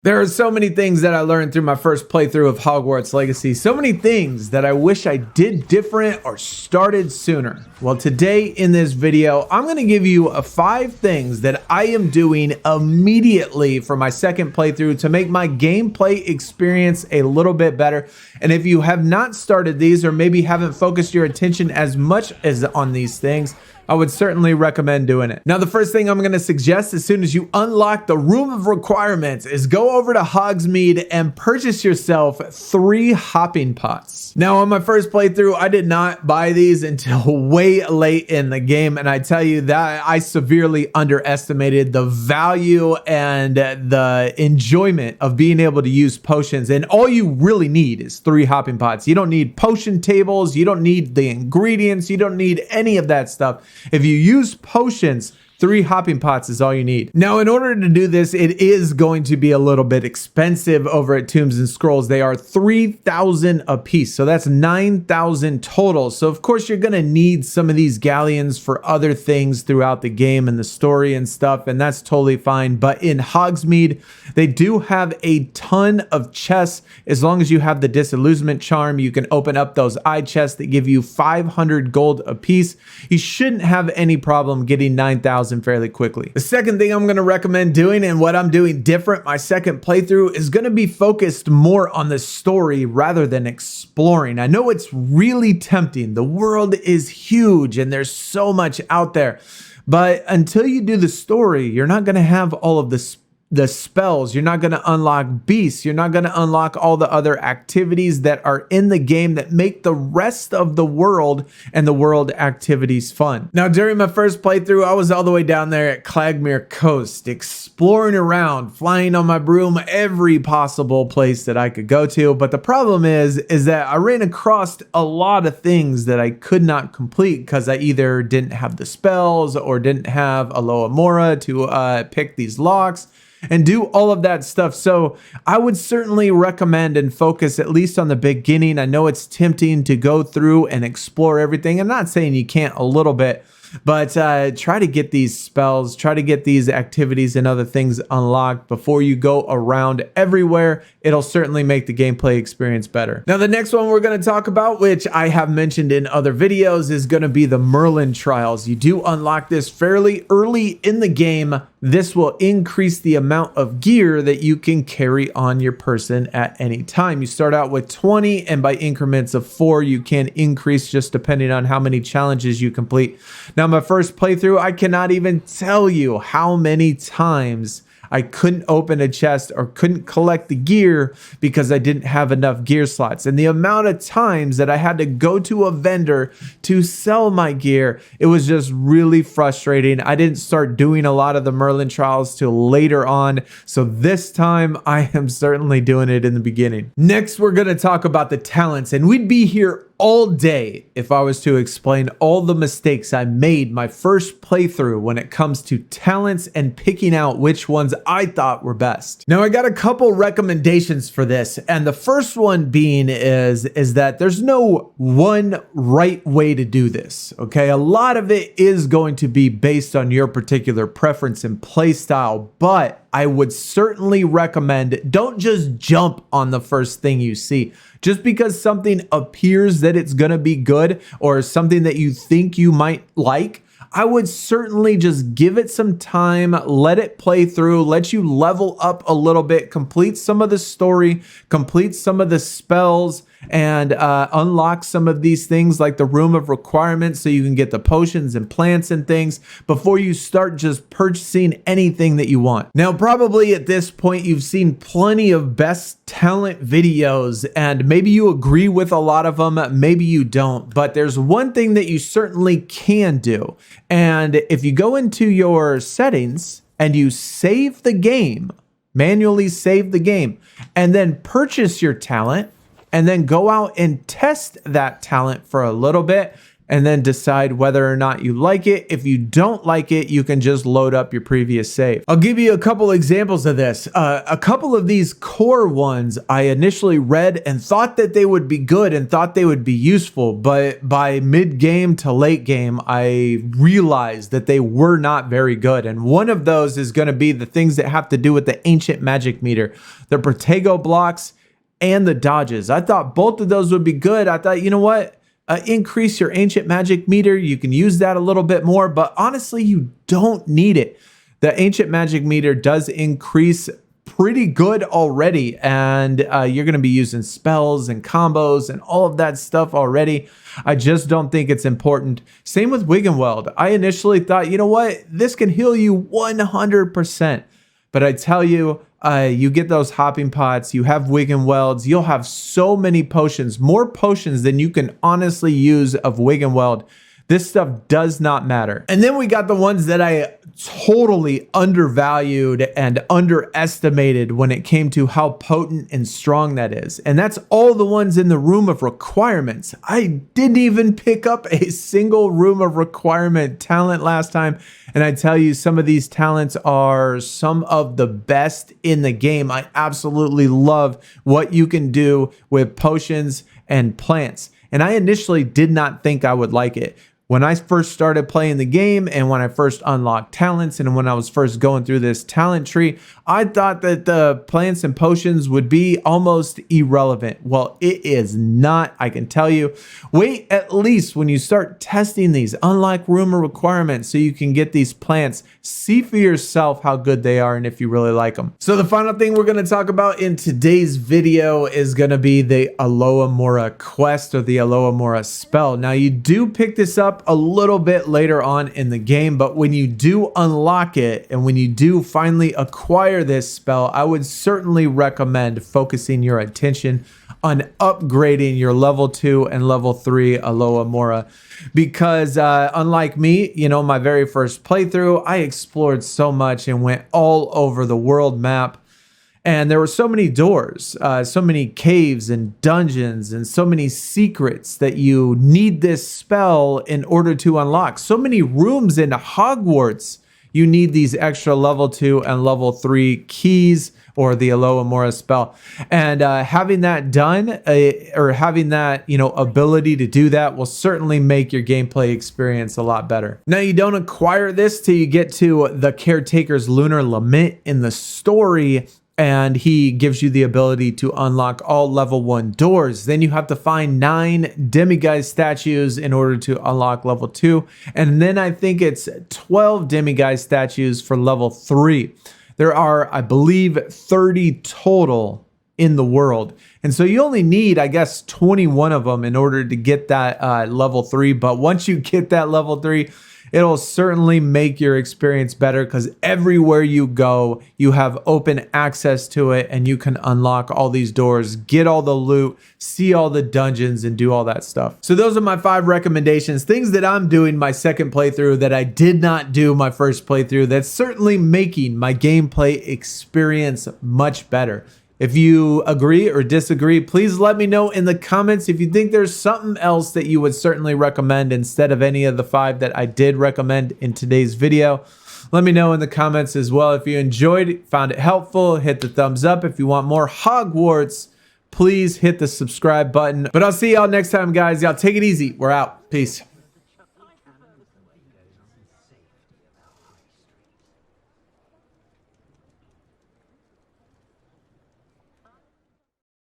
There are so many things that I learned through my first playthrough of Hogwarts Legacy. So many things that I wish I did different or started sooner. Well, today in this video, I'm going to give you 5 things that I am doing immediately for my second playthrough to make my gameplay experience a little bit better. And if you have not started these or maybe haven't focused your attention as much as on these things, I would certainly recommend doing it. Now, the first thing I'm going to suggest as soon as you unlock the Room of Requirements is go over to Hogsmeade and purchase yourself 3 hopping pots. Now, on my first playthrough, I did not buy these until way late in the game, and I tell you that I severely underestimated the value and the enjoyment of being able to use potions, and all you really need is 3 hopping pots. You don't need potion tables, you don't need the ingredients, you don't need any of that stuff. If you use potions, 3 hopping pots is all you need. Now, in order to do this, it is going to be a little bit expensive over at Tombs and Scrolls. They are 3,000 a piece, so that's 9,000 total. So of course, you're gonna need some of these galleons for other things throughout the game and the story and stuff, and that's totally fine. But in Hogsmeade, they do have a ton of chests. As long as you have the Disillusionment Charm, you can open up those eye chests that give you 500 gold a piece. You shouldn't have any problem getting 9,000 fairly quickly. The second thing I'm going to recommend doing, and what I'm doing different my second playthrough, is going to be focused more on the story rather than exploring. I know it's really tempting. The world is huge and there's so much out there, but until you do the story, you're not going to have all of the spells, you're not going to unlock beasts, you're not going to unlock all the other activities that are in the game that make the rest of the world and the world activities fun. Now, during my first playthrough, I was all the way down there at Clagmere Coast, exploring around, flying on my broom every possible place that I could go to. But the problem is that I ran across a lot of things that I could not complete because I either didn't have the spells or didn't have Alohamora to pick these locks and do all of that stuff. So I would certainly recommend and focus at least on the beginning. I know it's tempting to go through and explore everything. I'm not saying you can't a little bit, but try to get these spells, try to get these activities and other things unlocked before you go around everywhere. It'll certainly make the gameplay experience better. Now, the next one we're going to talk about, which I have mentioned in other videos, is going to be the Merlin Trials. You do unlock this fairly early in the game. This will increase the amount of gear that you can carry on your person at any time. You start out with 20, and by increments of 4, you can increase just depending on how many challenges you complete. Now, my first playthrough, I cannot even tell you how many times I couldn't open a chest or couldn't collect the gear because I didn't have enough gear slots. And the amount of times that I had to go to a vendor to sell my gear, it was just really frustrating. I didn't start doing a lot of the Merlin Trials till later on. So this time I am certainly doing it in the beginning. Next, we're going to talk about the talents, and we'd be here all day if I was to explain all the mistakes I made my first playthrough when it comes to talents and picking out which ones I thought were best. Now, I got a couple recommendations for this, and the first one being is that there's no one right way to do this, okay? A lot of it is going to be based on your particular preference and play style, but I would certainly recommend don't just jump on the first thing you see. Just because something appears that it's gonna be good or something that you think you might like, I would certainly just give it some time, let it play through, let you level up a little bit, complete some of the story, complete some of the spells, and unlock some of these things like the Room of Requirements so you can get the potions and plants and things before you start just purchasing anything that you want. Now, probably at this point, you've seen plenty of best talent videos, and maybe you agree with a lot of them, maybe you don't, but there's one thing that you certainly can do. And if you go into your settings and you save the game, manually save the game, and then purchase your talent, and then go out and test that talent for a little bit, and then decide whether or not you like it. If you don't like it, you can just load up your previous save. I'll give you a couple examples of this. A couple of these core ones I initially read and thought that they would be good and thought they would be useful, but by mid-game to late game, I realized that they were not very good. And one of those is going to be the things that have to do with the ancient magic meter, the Protego blocks, and the dodges. I thought both of those would be good. I thought, you know what? Increase your ancient magic meter. You can use that a little bit more, but honestly, you don't need it. The ancient magic meter does increase pretty good already, and you're going to be using spells and combos and all of that stuff already. I just don't think it's important. Same with Weld. I initially thought, you know what? This can heal you 100%. But I tell you, you get those hopping pots, you have Welds, you'll have so many potions, more potions than you can honestly use of Weld. This stuff does not matter. And then we got the ones that I totally undervalued and underestimated when it came to how potent and strong that is. And that's all the ones in the room of requirements. I didn't even pick up a single room of requirement talent last time. And I tell you, some of these talents are some of the best in the game. I absolutely love what you can do with potions and plants. And I initially did not think I would like it. When I first started playing the game and when I first unlocked talents and when I was first going through this talent tree, I thought that the plants and potions would be almost irrelevant. Well, it is not, I can tell you. Wait at least when you start testing these, unlock rumor requirements so you can get these plants. See for yourself how good they are and if you really like them. So the final thing we're going to talk about in today's video is going to be the Alohamora quest or the Alohamora spell. Now you do pick this up a little bit later on in the game, but when you do unlock it and when you do finally acquire this spell, I would certainly recommend focusing your attention on upgrading your level 2 and level 3 Alohamora, because unlike me, you know, my very first playthrough, I explored so much and went all over the world map. And there were so many doors, so many caves and dungeons, and so many secrets that you need this spell in order to unlock. So many rooms in Hogwarts, you need these extra level 2 and level 3 keys or the Alohamora spell. And having that done, or having that, you know, ability to do that will certainly make your gameplay experience a lot better. Now, you don't acquire this till you get to the Caretaker's Lunar Lament in the story, and he gives you the ability to unlock all level 1 doors. Then you have to find 9 Demiguise statues in order to unlock level 2. And then I think it's 12 Demiguise statues for level 3. There are, I believe, 30 total in the world. And so you only need, I guess, 21 of them in order to get that level 3. But once you get that level 3, it'll certainly make your experience better, because everywhere you go, you have open access to it and you can unlock all these doors, get all the loot, see all the dungeons, and do all that stuff. So those are my 5 recommendations, things that I'm doing my second playthrough that I did not do my first playthrough, that's certainly making my gameplay experience much better. If you agree or disagree, please let me know in the comments. If you think there's something else that you would certainly recommend instead of any of the 5 that I did recommend in today's video, let me know in the comments as well. If you enjoyed, found it helpful, hit the thumbs up. If you want more Hogwarts, please hit the subscribe button. But I'll see y'all next time, guys. Y'all take it easy. We're out. Peace.